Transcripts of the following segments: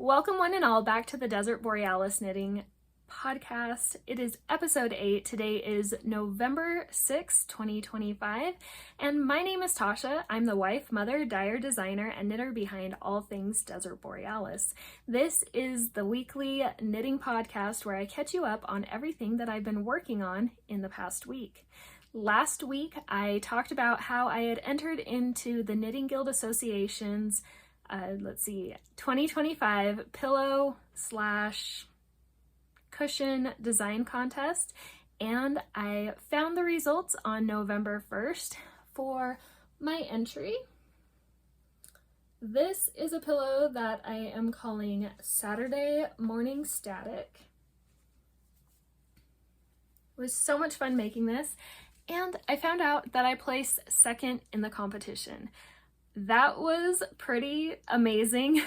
Welcome one and all back to the Desert Borealis Knitting Podcast. It is episode 8. Today is November 6, 2025, and my name is Tasha. I'm the wife, mother, dyer, designer, and knitter behind all things Desert Borealis. This is the weekly knitting podcast where I catch you up on everything that I've been working on in the past week. Last week, I talked about how I had entered into the Knitting Guild Association's 2025 pillow / cushion design contest, and I found the results on November 1st for my entry. This is a pillow that I am calling Saturday Morning Static. It was so much fun making this, and I found out that I placed second in the competition. That was pretty amazing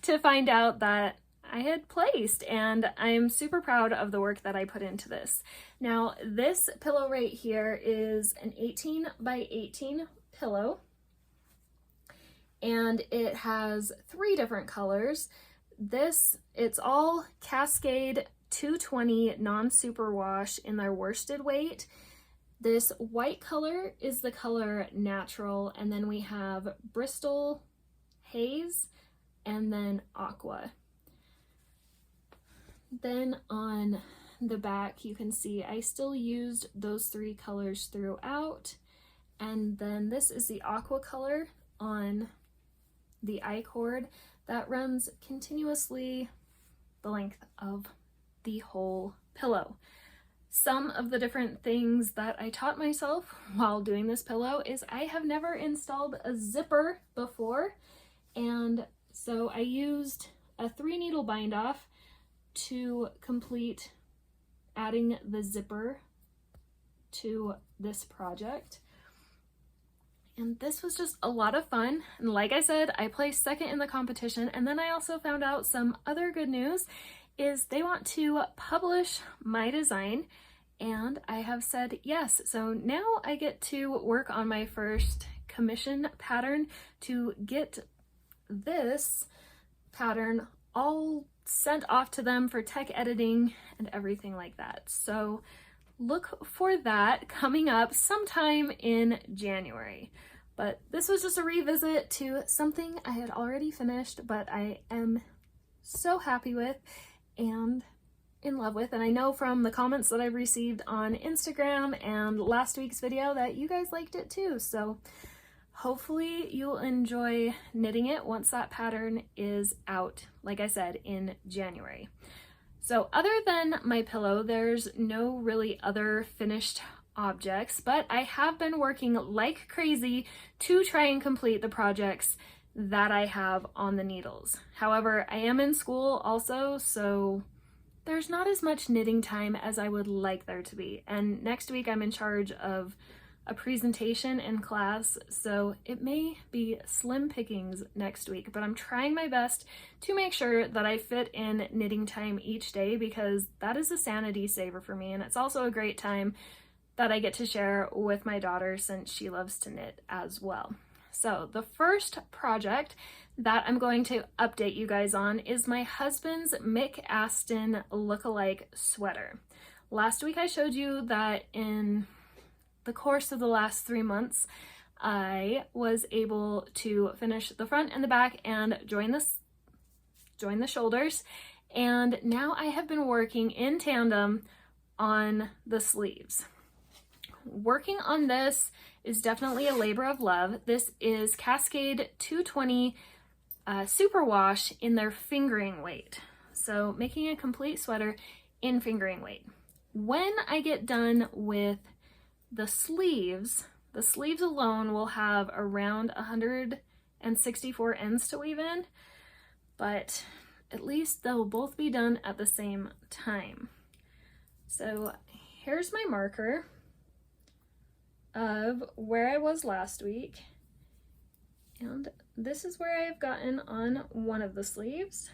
to find out that I had placed, and I'm super proud of the work that I put into this. Now, this pillow right here is an 18 by 18 pillow, and it has 3 different colors. It's all Cascade 220 non-superwash in their worsted weight. This white color is the color Natural, and then we have Bristol Haze, and then Aqua. Then on the back, you can see I still used those 3 colors throughout, and then this is the Aqua color on the I-cord that runs continuously the length of the whole pillow. Some of the different things that I taught myself while doing this pillow is I have never installed a zipper before, and so I used a 3 needle bind off to complete adding the zipper to this project. And this was just a lot of fun, and like I said, I placed second in the competition. And then I also found out some other good news is they want to publish my design, and I have said yes. So now I get to work on my first commission pattern to get this pattern all sent off to them for tech editing and everything like that. So look for that coming up sometime in January. But this was just a revisit to something I had already finished, but I am so happy with and in love with. And I know from the comments that I've received on Instagram and last week's video that you guys liked it too. So hopefully you'll enjoy knitting it once that pattern is out, like I said, in January. So other than my pillow, there's no really other finished objects, but I have been working like crazy to try and complete the projects that I have on the needles. However, I am in school also, so there's not as much knitting time as I would like there to be. And next week I'm in charge of a presentation in class, so it may be slim pickings next week, but I'm trying my best to make sure that I fit in knitting time each day, because that is a sanity saver for me, and it's also a great time that I get to share with my daughter since she loves to knit as well. So the first project that I'm going to update you guys on is my husband's Mick Aston lookalike sweater. Last week I showed you that in the course of the last 3 months, I was able to finish the front and the back and join the shoulders. And now I have been working in tandem on the sleeves. Working on this is definitely a labor of love. This is Cascade 220 Superwash in their fingering weight. So making a complete sweater in fingering weight. When I get done with the sleeves alone will have around 164 ends to weave in, but at least they'll both be done at the same time. So here's my marker of where I was last week, and this is where I've gotten on one of the sleeves.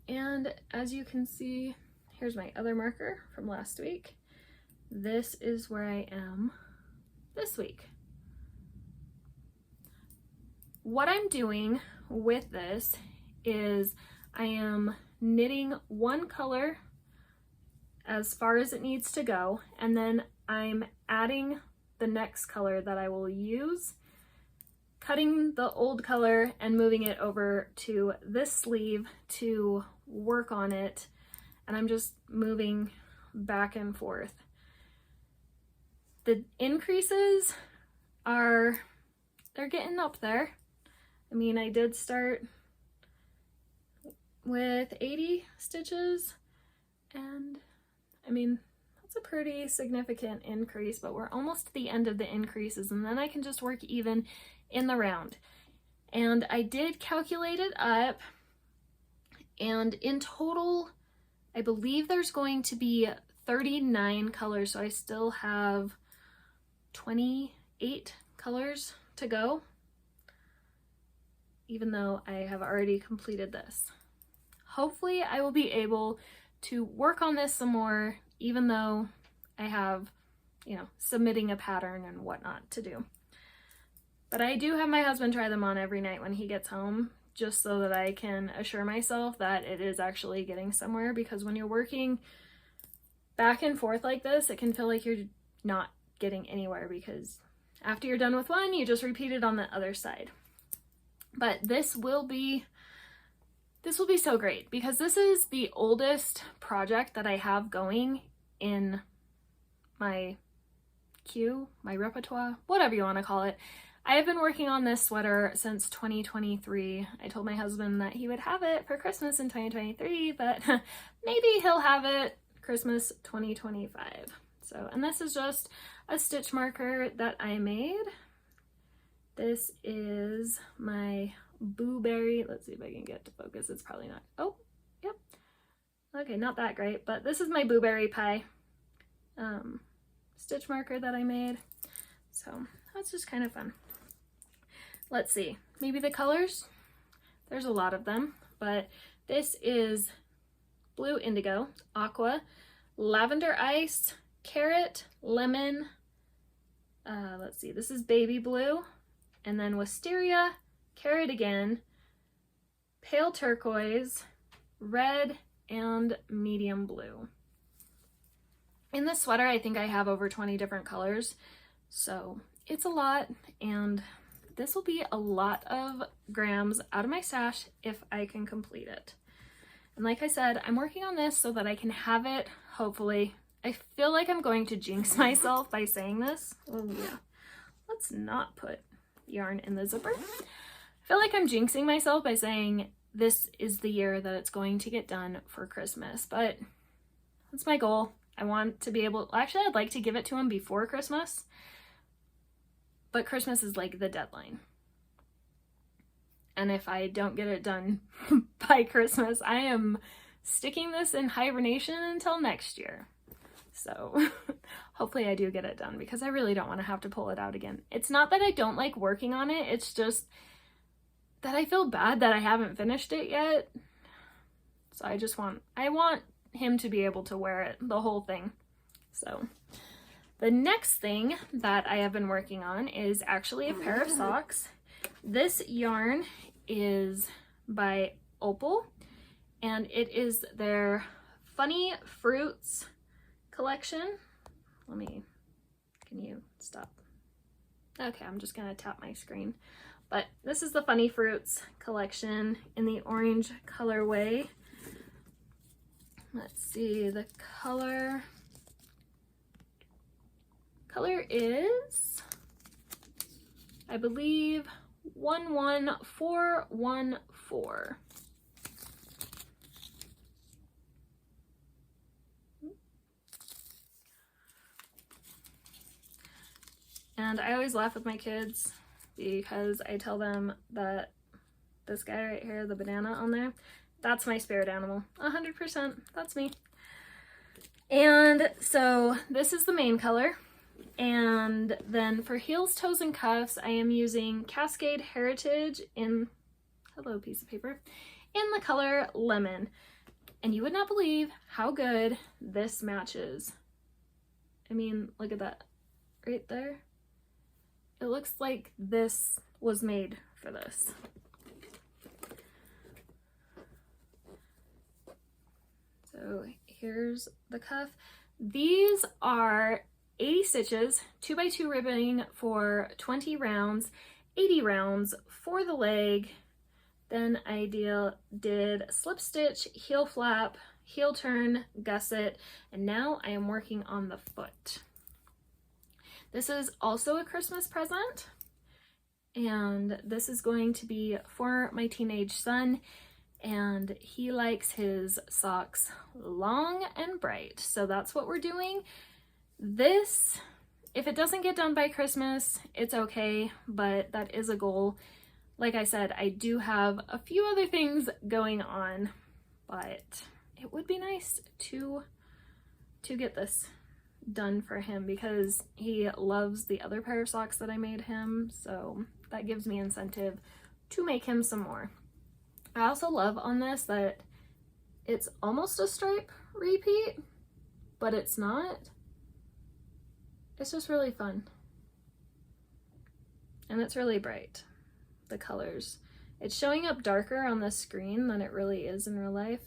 And as you can see, here's my other marker from last week. This is where I am this week. What I'm doing with this is I am knitting one color as far as it needs to go, and then I'm adding the next color that I will use, cutting the old color and moving it over to this sleeve to work on it, and I'm just moving back and forth. The increases are, they're getting up there. I mean, I did start with 80 stitches, and I mean, that's a pretty significant increase, but we're almost to the end of the increases, and then I can just work even in the round. And I did calculate it up, and in total, I believe there's going to be 39 colors, so I still have 28 colors to go, even though I have already completed this. Hopefully I will be able to work on this some more, even though I have, you know, submitting a pattern and whatnot to do. But I do have my husband try them on every night when he gets home, just so that I can assure myself that it is actually getting somewhere, because when you're working back and forth like this, it can feel like you're not getting anywhere, because after you're done with one, you just repeat it on the other side. But this will be so great, because this is the oldest project that I have going in my queue, my repertoire, whatever you want to call it. I have been working on this sweater since 2023. I told my husband that he would have it for Christmas in 2023, but maybe he'll have it Christmas 2025. So, and this is just a stitch marker that I made. This is my blueberry. Let's see if I can get to focus. It's probably not. Oh, yep. Okay, not that great, but this is my blueberry pie stitch marker that I made. So that's just kind of fun. Let's see, maybe the colors. There's a lot of them, but this is blue indigo, aqua, lavender ice, carrot, lemon. Let's see, this is baby blue, and then wisteria, carrot again, pale turquoise, red, and medium blue. In this sweater, I think I have over 20 different colors, so it's a lot, and this will be a lot of grams out of my stash if I can complete it. And like I said, I'm working on this so that I can have it, hopefully. I feel like I'm going to jinx myself by saying this. Oh yeah, let's not put yarn in the zipper. I feel like I'm jinxing myself by saying this is the year that it's going to get done for Christmas, but that's my goal. I want to be able, actually I'd like to give it to him before Christmas, but Christmas is like the deadline. And if I don't get it done by Christmas, I am sticking this in hibernation until next year. So hopefully I do get it done, because I really don't want to have to pull it out again. It's not that I don't like working on it, it's just that I feel bad that I haven't finished it yet. So I want him to be able to wear it, the whole thing. So the next thing that I have been working on is actually a pair of socks. This yarn is by Opal, and it is their Funny Fruits collection. Can you stop? Okay, I'm just gonna tap my screen. But this is the Funny Fruits collection in the orange colorway. Let's see, the color is, I believe, 11414. And I always laugh with my kids because I tell them that this guy right here, the banana on there, that's my spirit animal. 100%, that's me. And so this is the main color. And then for heels, toes, and cuffs, I am using Cascade Heritage in, hello piece of paper, in the color Lemon. And you would not believe how good this matches. I mean, look at that right there. It looks like this was made for this. here's the cuff. These are 80 stitches, 2x2 ribbing for 20 rounds, 80 rounds for the leg. Then I did slip stitch, heel flap, heel turn, gusset, and now I am working on the foot. This is also a Christmas present, and this is going to be for my teenage son, and he likes his socks long and bright, so that's what we're doing. This, if it doesn't get done by Christmas, it's okay, but that is a goal. Like I said, I do have a few other things going on, but it would be nice to get this done for him because he loves the other pair of socks that I made him, so that gives me incentive to make him some more. I also love on this that it's almost a stripe repeat, but it's not. It's just really fun. And it's really bright, the colors. It's showing up darker on the screen than it really is in real life.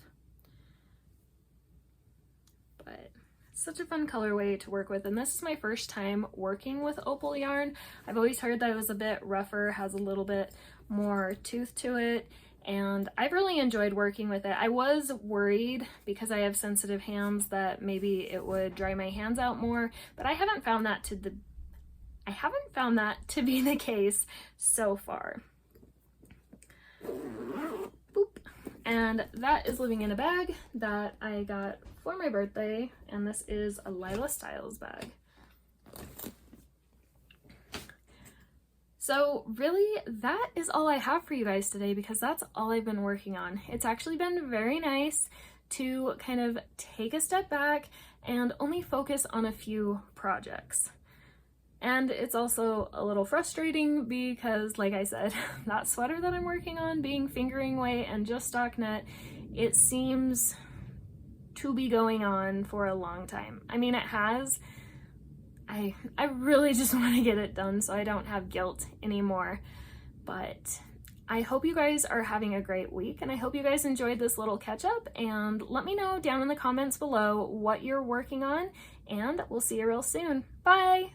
But it's such a fun colorway to work with, and this is my first time working with opal yarn. I've always heard that it was a bit rougher, has a little bit more tooth to it, and I've really enjoyed working with it. I was worried because I have sensitive hands that maybe it would dry my hands out more, but I haven't found that to be the case so far. Boop. And that is living in a bag that I got for my birthday, and this is a Lila Styles bag. So really, that is all I have for you guys today because that's all I've been working on. It's actually been very nice to kind of take a step back and only focus on a few projects. And it's also a little frustrating because, like I said, that sweater that I'm working on, being fingering weight and just stockinette, it seems to be going on for a long time. I mean, it has. I really just want to get it done so I don't have guilt anymore. But I hope you guys are having a great week, and I hope you guys enjoyed this little catch up, and let me know down in the comments below what you're working on, and we'll see you real soon. Bye!